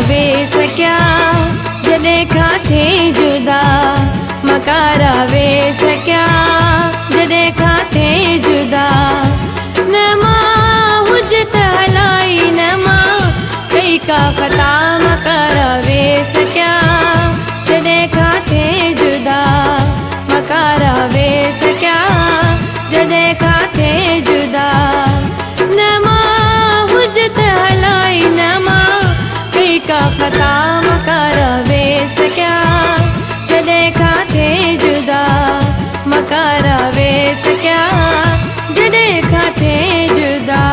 वे सकिया जॾहिं खां थिए जुदा, मकारा वे सकिया जॾहिं खां थिए जुदा। न मां हुज त हलाई न मां कई का ख़ता, मकारा वे सकिया जॾहिं खां थिए जुदा, मकारा वे सकिया जॾहिं खां थिए जुदा। न मां हुज त हलाई न मां कई का ख़ता, मकारा वे सकिया जॾहिं खां थिए जुदा, मकारा वे सकिया जॾहिं खां थिए जुदा।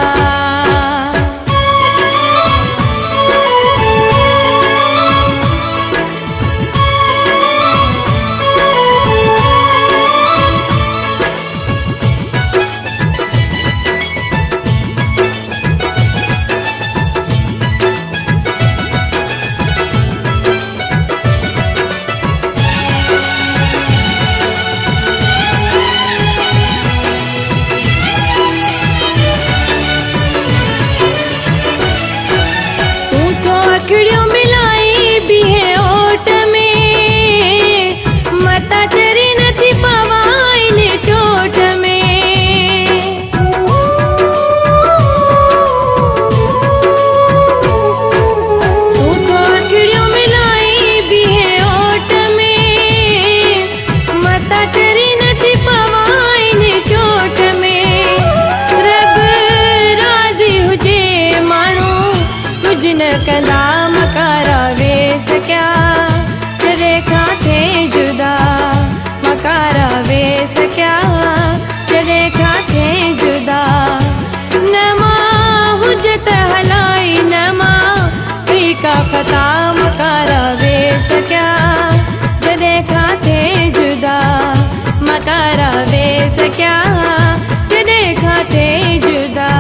अखिड़ियों मिलाई भी है ओट में, मता चरी नथी पवाई ने चोट में। तू तो अखिड़ियों मिलाई भी है ओट में, मता चरी नथी पवाई ने चोट में। रब राज़ी हुजे माण्हू कुछ न कंदा, मकारा वे सकिया जॾहिं खां थिए जुदा, मकारा वे सकिया जॾहिं खां थिए जुदा। न मां हुज त हलाई न मां कई का ख़ता, मकारा वे सकिया जॾहिं खां थिए जुदा, मकारा वे सकिया जॾहिं खां थिए जुदा।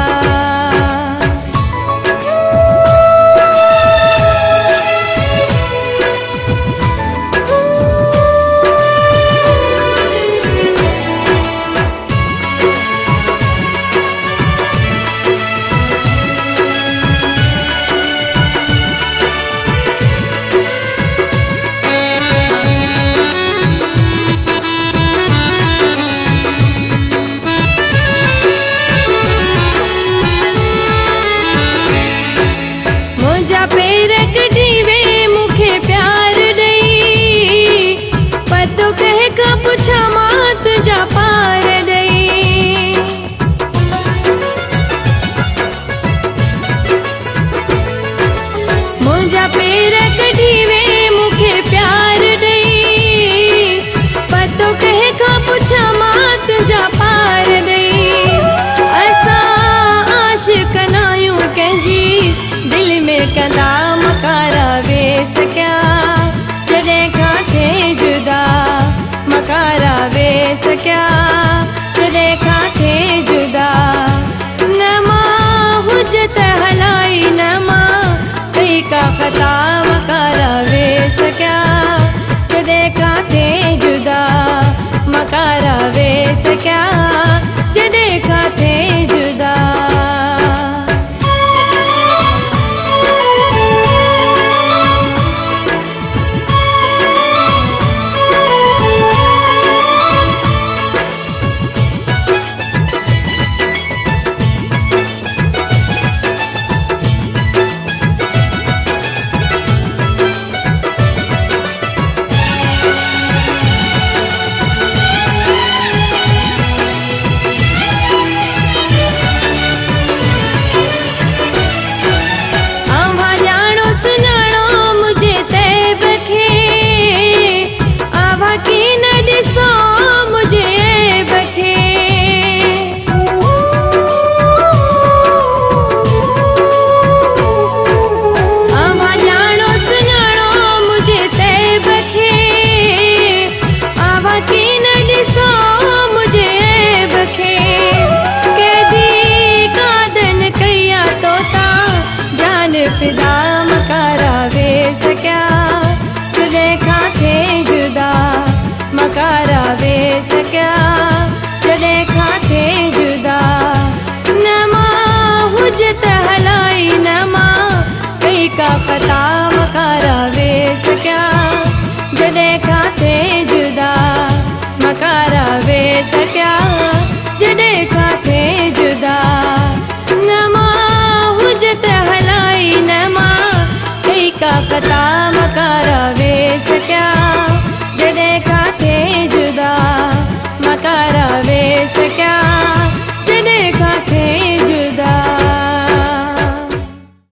मुंहिंजा पेर कढी वे मूंखे प्यार ॾेई, पतो कंहिं खां पुछां मां तुंहिंजा पार ॾेई। मुंहिंजा पेर कढी वे मूंखे प्यार ॾेई, पतो कंहिं खां पुछां मां तुंहिंजा पार ॾेई। असां आशिक़ न आहियूं कंहिंजी दिल में कंदा, मकारा वे सकिया जॾहिं खां थिए जुदा, मकारा वे सकिया जॾहिं खां थिए जुदा। न मां हुज त हलाई न मां कई का ख़ता, मकारा वे सकिया जॾहिं खां थिए जुदा, मकारा वे सकिया जॾहिं खां थिए जुदा। फिदा